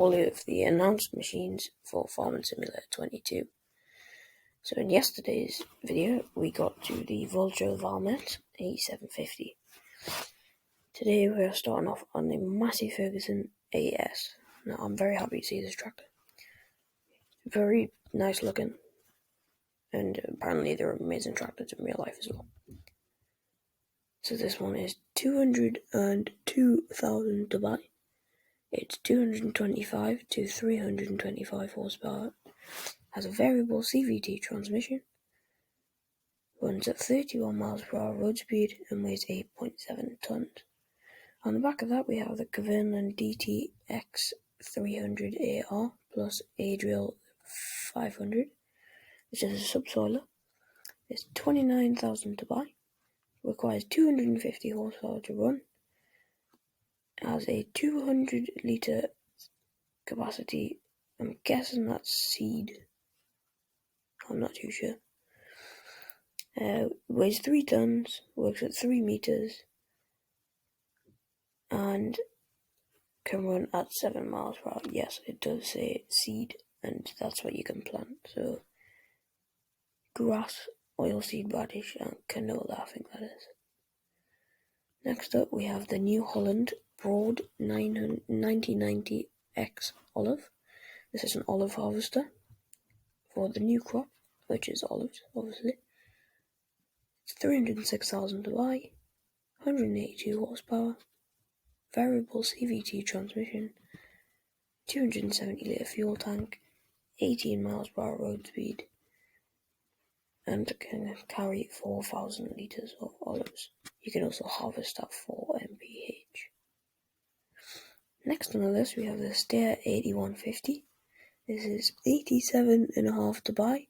all of the announced machines for Farming Simulator 22. So in yesterday's video, we got to the Vulture Valmet A750. Today we are starting off on the Massey Ferguson AS. Now I'm very happy to see this tractor. Very nice looking, and apparently they're amazing tractors in real life as well. So this one is 202,000 to buy. It's 225 to 325 horsepower, has a variable CVT transmission, runs at 31 miles per hour road speed and weighs 8.7 tons. On the back of that we have the Kverneland DTX 300AR plus Adriel 500, which is a subsoiler. It's 29,000 to buy, requires 250 horsepower to run, has a 200 litre capacity. I'm guessing that's seed. I'm not too sure. Weighs 3 tons, works at 3 meters, and can run at 7 miles per hour. Yes, it does say seed, and that's what you can plant. So, grass, oilseed radish, and canola, I think that is. Next up, we have the New Holland Broad 9090X olive. This is an olive harvester for the new crop, which is olives, obviously. It's 306,000 to buy, 182 horsepower, variable CVT transmission, 270 litre fuel tank, 18 miles per hour road speed, and can carry 4,000 litres of olives. You can also harvest at 4 mph. Next on the list we have the Steyr 8150. This is 87.5 to buy,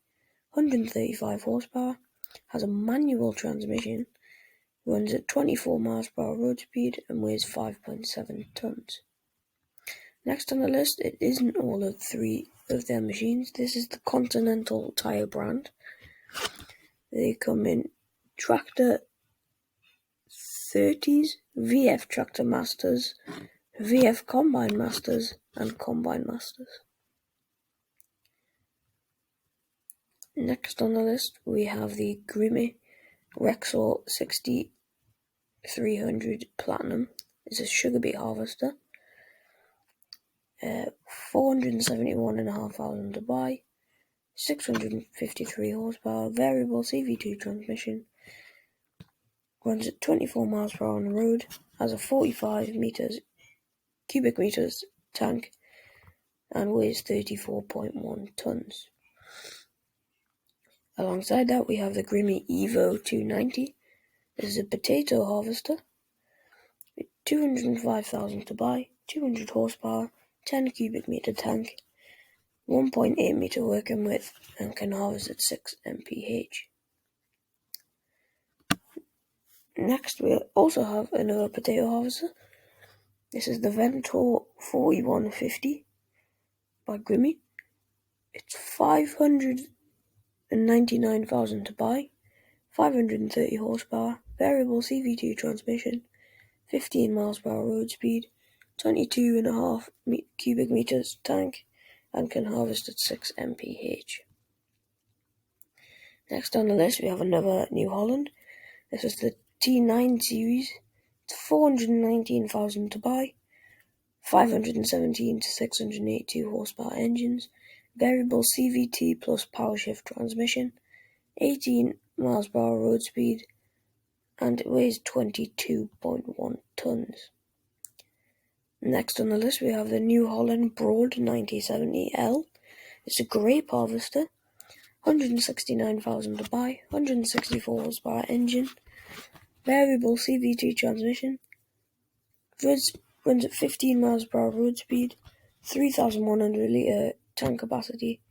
135 horsepower, has a manual transmission, runs at 24 miles per hour road speed and weighs 5.7 tons. Next on the list, it isn't all of 3 of their machines. This is the Continental Tire brand. They come in Tractor 30s, VF Tractor Masters, VF Combine Masters, and Combine Masters. Next on the list, we have the Grimme Rexall 6300 Platinum. It's a sugar beet harvester. 471,500 to buy, 653 horsepower, variable CV2 transmission, runs at 24 miles per hour on the road, has a 45 cubic meters tank, and weighs 34.1 tons. Alongside that, we have the Grimme Evo 290. This is a potato harvester, 205,000 to buy, 200 horsepower, 10 cubic meter tank, 1.8 meter working width, and can harvest at 6 mph. Next, we also have another potato harvester. This is the Ventor 4150 by Grimme. It's 599,000 to buy, 530 horsepower, variable CV2 transmission, 15 miles per hour road speed, 22.5 cubic meters tank, and can harvest at 6 mph. Next on the list we have another New Holland. This is the T9 series. It's 419,000 to buy, 517 to 682 horsepower engines, variable CVT plus power shift transmission, 18 miles per hour road speed, and it weighs 22.1 tons. Next on the list we have the New Holland Broad 9070L. It's a grape harvester, 169,000 to buy, 164 horsepower engine, variable CVT transmission, runs at 15 miles per hour road speed, 3,100 litre tank capacity,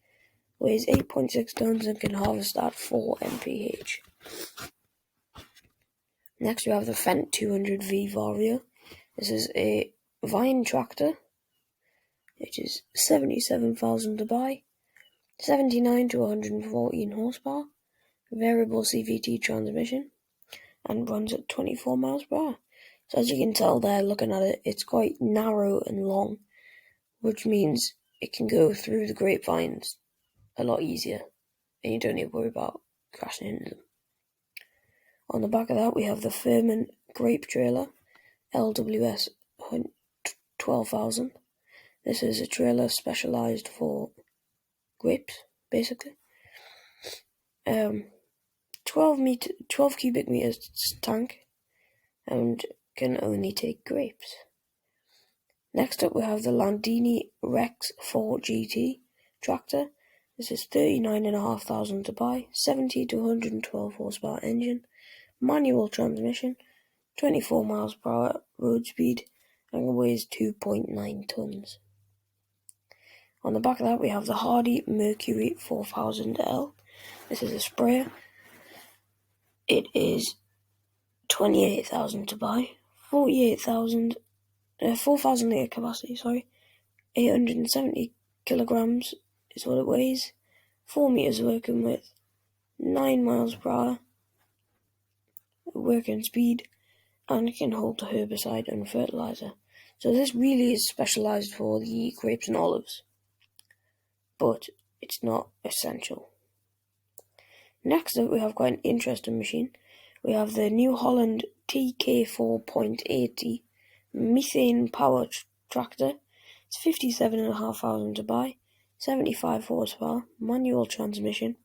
weighs 8.6 tons and can harvest at 4 mph. Next we have the Fendt 200V Vario. This is a vine tractor, which is 77,000 to buy, 79 to 114 horsepower, variable CVT transmission, and runs at 24 miles per hour. So as you can tell there, looking at it, it's quite narrow and long, which means it can go through the grapevines a lot easier, and you don't need to worry about crashing into them. On the back of that, we have the Furman Grape Trailer, LWS 12,000. This is a trailer specialised for grapes, basically. 12 cubic meters tank, and can only take grapes. Next up, we have the Landini Rex 4 GT tractor. This is 39,500 to buy, 70 to 112 horsepower engine, manual transmission, 24 miles per hour road speed, and weighs 2.9 tons. On the back of that, we have the Hardy Mercury 4000L. This is a sprayer. It is 28,000 to buy, 4,000 litre capacity, 870 kilograms is what it weighs, 4 meters working width, 9 miles per hour working speed, and it can hold the herbicide and fertilizer. So this really is specialised for the grapes and olives, but it's not essential. Next up, we have quite an interesting machine. We have the New Holland TK4.80 methane power tractor. It's 57,500 to buy, 75 horsepower, manual transmission,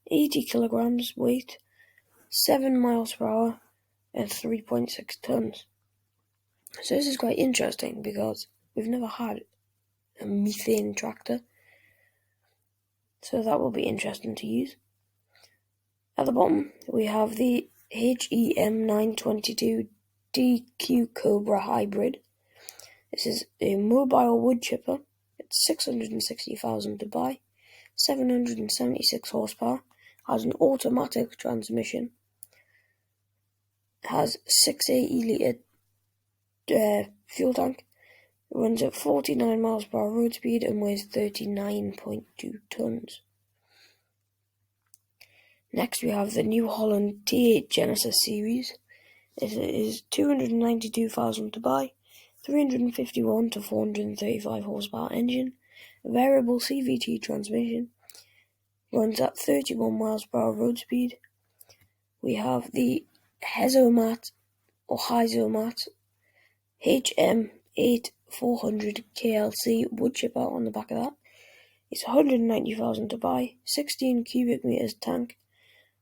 80 kilograms weight, 7 miles per hour, and 3.6 tons. So this is quite interesting because we've never had a methane tractor, so that will be interesting to use. At the bottom, we have the HEM922 DQ Cobra Hybrid. This is a mobile wood chipper. It's 660,000 to buy, 776 horsepower, has an automatic transmission, has 680 litre fuel tank, runs at 49 miles per hour road speed, and weighs 39.2 tons. Next, we have the New Holland T8 Genesis series. It is 292,000 to buy, 351 to 435 horsepower engine, variable CVT transmission, runs at 31 miles per hour road speed. We have the Hezomat HM8400 KLC wood chipper on the back of that. It's 190,000 to buy, 16 cubic meters tank,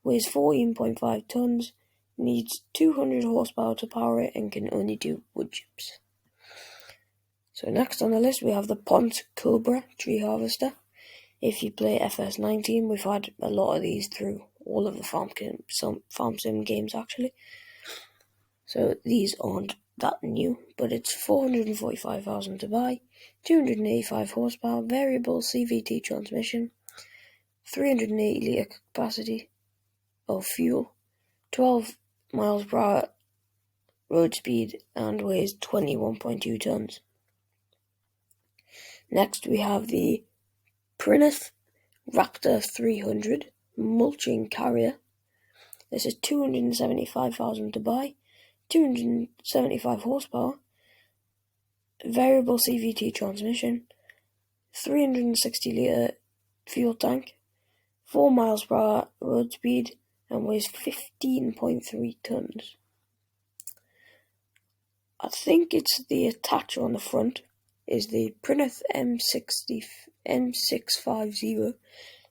weighs 14.5 tons, needs 200 horsepower to power it, and can only do wood chips. So next on the list, we have the Pont Cobra tree harvester. If you play fs22, we've had a lot of these through all of the farm sim games actually. So these aren't that new, but it's 445,000 to buy, 285 horsepower, variable CVT transmission, 380 litre capacity of fuel, 12 miles per hour road speed, and weighs 21.2 tons. Next, we have the Plymouth Raptor 300 mulching carrier. This is 275,000 to buy, 275 horsepower, variable CVT transmission, 360 litre fuel tank, 4 miles per hour road speed, and weighs 15.3 tons. I think it's the attacher on the front is the Plymouth M650,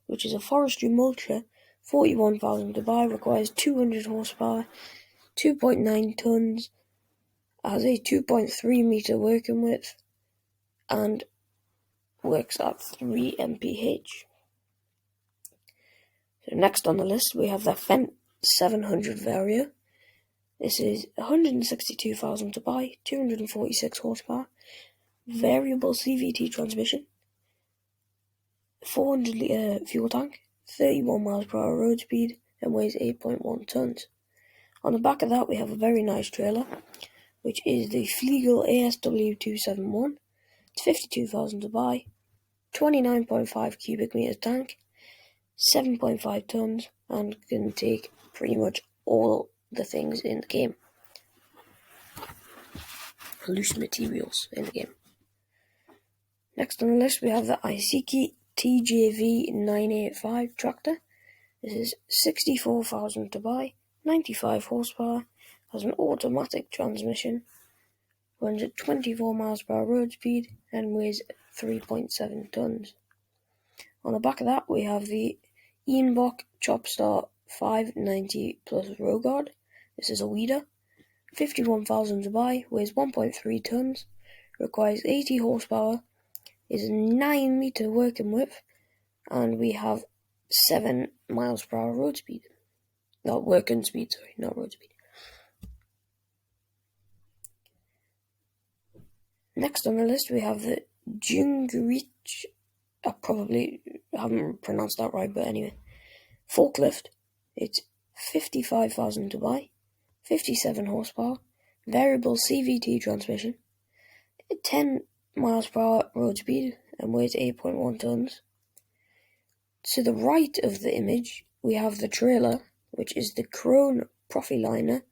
which is a forestry mulcher, 41,000 to buy, requires 200 horsepower, 2.9 tons, has a 2.3 meter working width, and works at 3 mph. So next on the list, we have the Fendt 700 Vario. This is 162,000 to buy, 246 horsepower, variable CVT transmission, 400 litre fuel tank, 31 miles per hour road speed, and weighs 8.1 tons. On the back of that, we have a very nice trailer, which is the Fliegel ASW271. It's 52,000 to buy, 29.5 cubic meters tank, 7.5 tons, and can take pretty much all the things in the game. Loose materials in the game. Next on the list we have the Iseki TJV985 tractor. This is 64,000 to buy, 95 horsepower, has an automatic transmission, runs at 24 miles per hour road speed and weighs 3.7 tons. On the back of that we have the Ianbach Chopstar 590 Plus Row Guard. This is a weeder, 51,000 to buy, weighs 1.3 tons, requires 80 horsepower, is a 9 meter working width, and we have 7 miles per hour road speed. Not working speed, sorry, not road speed. Next on the list we have the Jungerich, I probably haven't pronounced that right, but anyway, forklift. It's 55,000 to buy, 57 horsepower, variable CVT transmission, 10 miles per hour road speed, and weighs 8.1 tons. To the right of the image, we have the trailer, which is the Krone Profiliner.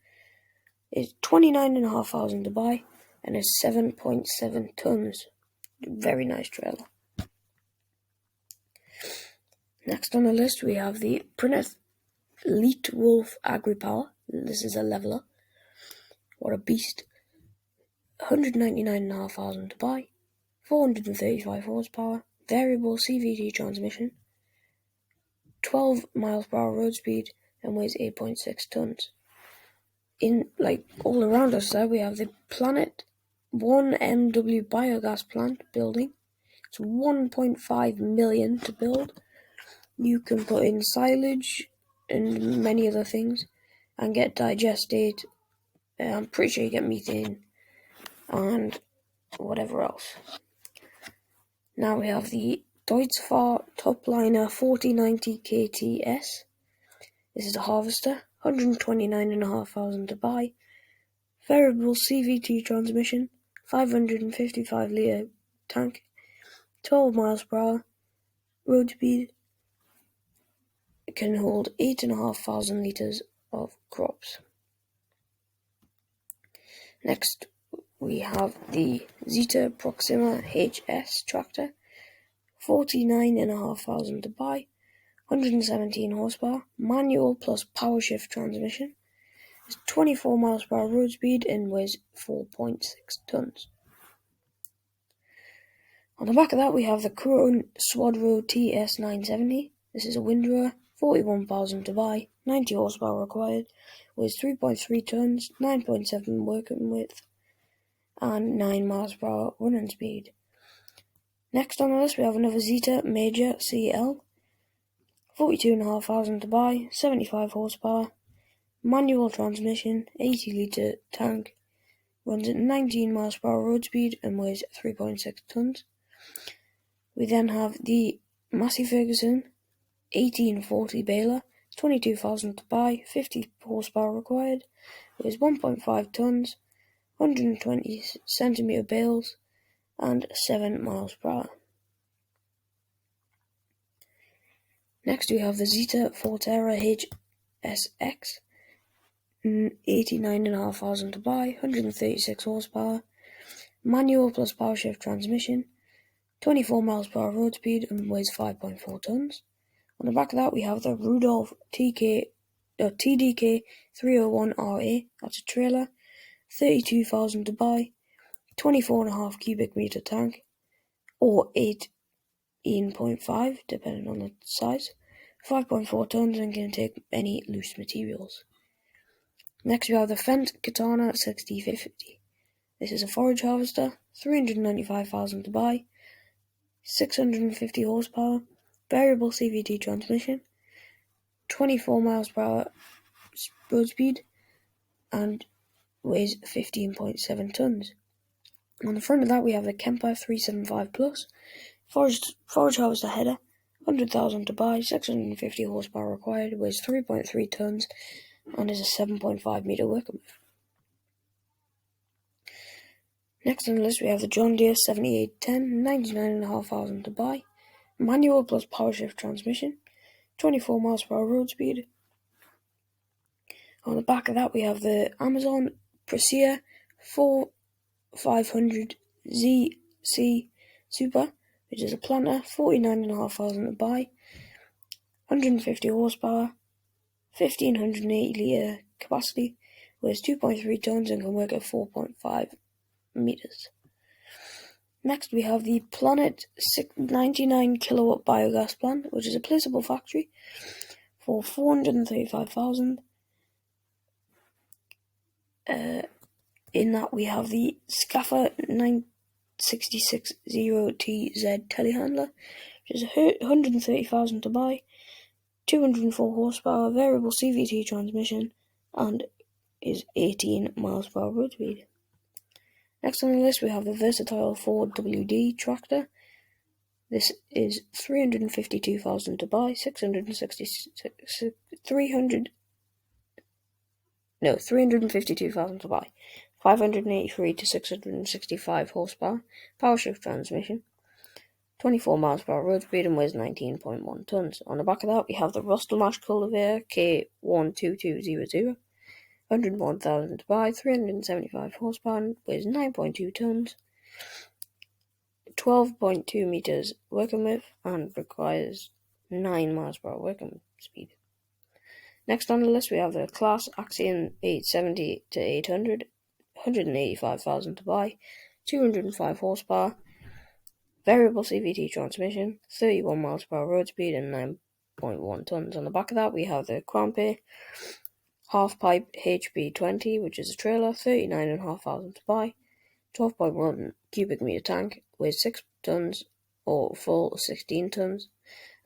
It's 29,500 to buy, and is 7.7 tons. Very nice trailer. Next on the list, we have the Prineth Leet Wolf Agri-Power. This is a leveler. What a beast. 199,500 to buy, 435 horsepower, variable CVT transmission, 12 miles per hour road speed, and weighs 8.6 tons. In all around us there we have the Planet 1 MW biogas plant building. It's 1.5 million to build. You can put in silage and many other things and get digestate. I'm pretty sure you get methane and whatever else. Now we have the Deutzfahr Topliner 4090 KTS. This is a harvester, 129,500 to buy, variable CVT transmission, 555 litre tank, 12 miles per hour, road speed. It can hold 8,500 litres of crops. Next we have the Zeta Proxima HS tractor, 49,500 to buy, 117 horsepower, manual plus power shift transmission. It's 24 miles per hour road speed and weighs 4.6 tons. On the back of that we have the Krone Swadro TS970. This is a windrower, 41,000 to buy, 90 horsepower required, weighs 3.3 tons, 9.7 working width, and 9 miles per hour running speed. Next on the list we have another Zeta Major CL, 42,500 to buy, 75 horsepower, manual transmission, 80 litre tank, runs at 19 miles per hour road speed and weighs 3.6 tons. We then have the Massey Ferguson 1840 baler, 22,000 to buy, 50 horsepower required, weighs 1.5 tons, 120 centimetre bales, and 7 miles per hour. Next we have the Zeta Forterra HSX, 89,500 to buy, 136 horsepower, manual plus power shift transmission, 24 miles per hour road speed and weighs 5.4 tons. On the back of that we have the Rudolph TDK 301RA, that's a trailer, 32,000 to buy, 24.5 cubic meter tank, or 18.5 depending on the size, 5.4 tons and can take any loose materials. Next we have the Fendt Katana 6050. This is a forage harvester, 395,000 to buy, 650 horsepower, variable CVT transmission, 24 miles per hour road speed, and weighs 15.7 tons. On the front of that we have the Kemper 375 Plus, forage harvester header, 100,000 to buy, 650 horsepower required, weighs 3.3 tons, and is a 7.5 meter working width. Next on the list we have the John Deere 7810, 99,500 to buy, manual plus power shift transmission, 24 miles per hour road speed. On the back of that we have the Amazon Presea 4500 ZC Super, which is a planter, 49,500 to buy, 150 horsepower, 1580 litre capacity, weighs 2.3 tonnes and can work at 4.5 meters. Next we have the Planet 99 kilowatt biogas plant, which is a placeable factory for 435,000. In that we have the Scaffer 9660TZ telehandler, which is 130,000 to buy, 204 horsepower, variable CVT transmission, and is 18 miles per hour road speed. Next on the list we have the versatile Ford WD tractor. This is 352,000 to buy, 352,000 to buy, 583 to 665 horsepower, power shift transmission, 24 miles per hour road speed, and weighs 19.1 tons. On the back of that we have the Rustelmash cultivator K12200, 101,000 to buy, 375 horsepower, and weighs 9.2 tons, 12.2 meters working width, and requires 9 miles per hour working speed. Next on the list we have the Class Axion 870 to 800, 185,000 to buy, 205 horsepower, variable CVT transmission, 31 miles per hour road speed, and 9.1 tons. On the back of that we have the Crampy half-pipe pt.2, which is a trailer, 39,500 to buy, 12.1 cubic meter tank, weighs 6 tons or full 16 tons,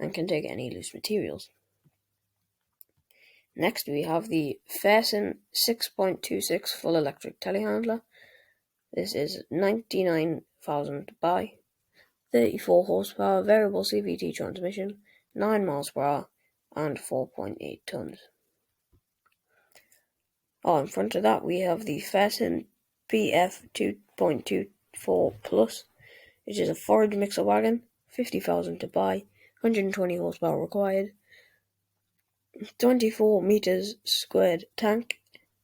and can take any loose materials. Next we have the Fersen 6.26 full electric telehandler. This is 99,000 to buy, 34 horsepower, variable CVT transmission, 9 miles per hour, and 4.8 tons. In front of that we have the Fersen PF2.24 Plus, which is a forage mixer wagon, 50,000 to buy, 120 horsepower required, 24 meters squared tank,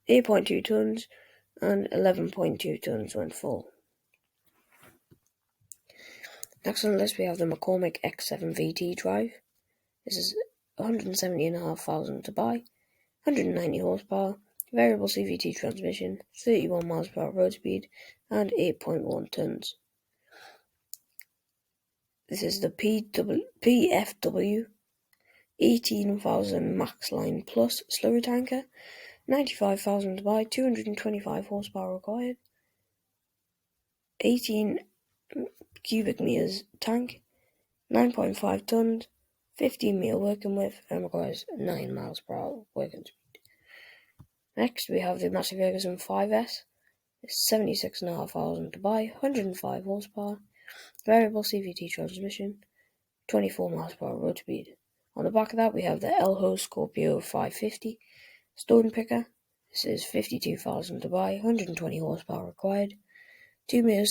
8.2 tons, and 11.2 tons when full. Next on the list we have the McCormick X7 VT drive. This is 170,500 to buy, 190 horsepower, variable CVT transmission, 31 miles per hour road speed, and 8.1 tons. This is the PFW 18,000 Max Line Plus slurry tanker, 95,000 to buy, 225 horsepower required, 18 cubic meters tank, 9.5 tons, 15 meter working width, and requires 9 miles per hour working speed. Next we have the Massey Ferguson 5S. It's 76,500 to buy, 105 horsepower, variable CVT transmission, 24 miles per hour road speed. On the back of that we have the Elho Scorpio 550 stone picker. This is 52,000 to buy, 120 horsepower required, 2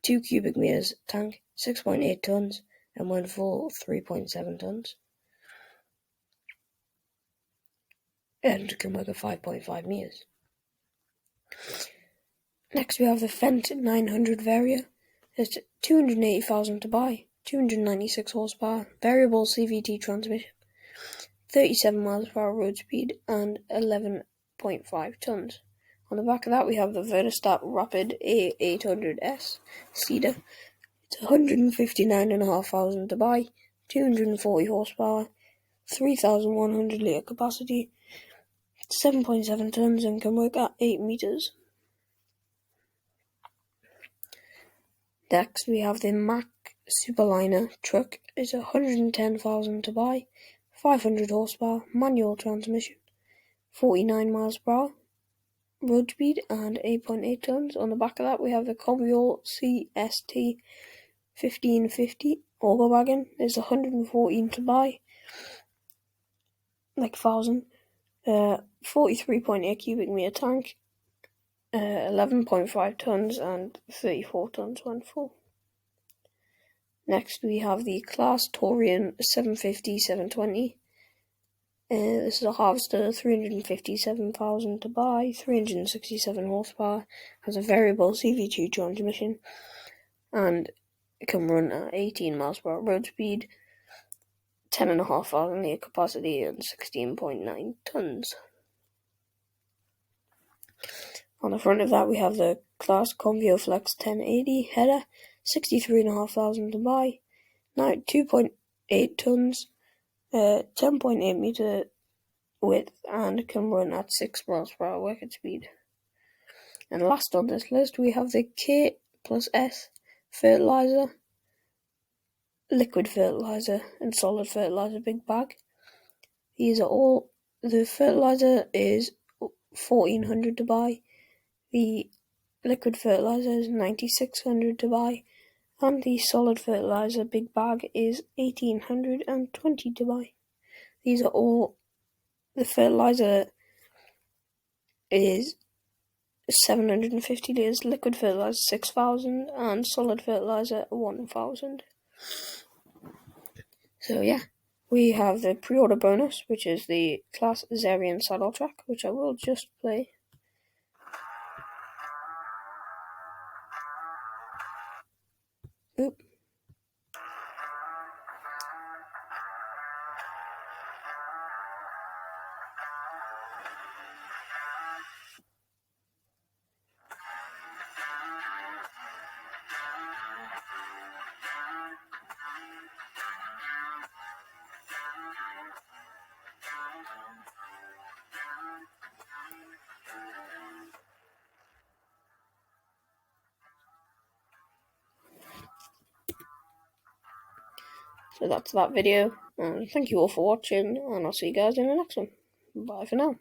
cubic meters tank, 6.8 tons, and when full 3.7 tons, and can work at 5.5 meters. Next we have the Fendt 900 Vario. It's 280,000 to buy, 296 horsepower, variable CVT transmission, 37 miles per hour road speed, and 11.5 tons. On the back of that we have the Vertistat Rapid A800S Cedar. It's 159,500 to buy, 240 horsepower, 3,100 litre capacity, 7.7 tons, and can work at 8 meters. Next we have the Mack Superliner truck. It's 110,000 to buy, 500 horsepower, manual transmission, 49 miles per hour road speed, and 8.8 tons. On the back of that we have the Cobiol CST 1550 auger wagon. It's 114 to buy, 1,000, 43.8 cubic meter tank, 11.5 tons, and 34 tons when full. Next we have the Claas Torian 750-720. This is a harvester, 357,000 to buy, 367 horsepower, has a variable CVT transmission, and can run at 18 miles per hour road speed, 10,500 litre capacity, and 16.9 tons. On the front of that, we have the Class Convio Flex 1080 header, 63,500 to buy, now 2.8 tons, 10.8 meter width, and can run at 6 miles per hour working speed. And last on this list, we have the K plus S fertilizer, liquid fertilizer, and solid fertilizer big bag. These are all, the fertilizer is 1,400 to buy, the liquid fertilizer is 9,600 to buy, and the solid fertilizer big bag is 1,820 to buy. These are all, the fertilizer is 750 litres, liquid fertilizer 6,000, and solid fertilizer 1,000. So yeah, we have the pre-order bonus, which is the Class Zarian saddle track, which I will just play. Boop. So that's that video, and thank you all for watching, and I'll see you guys in the next one. Bye for now.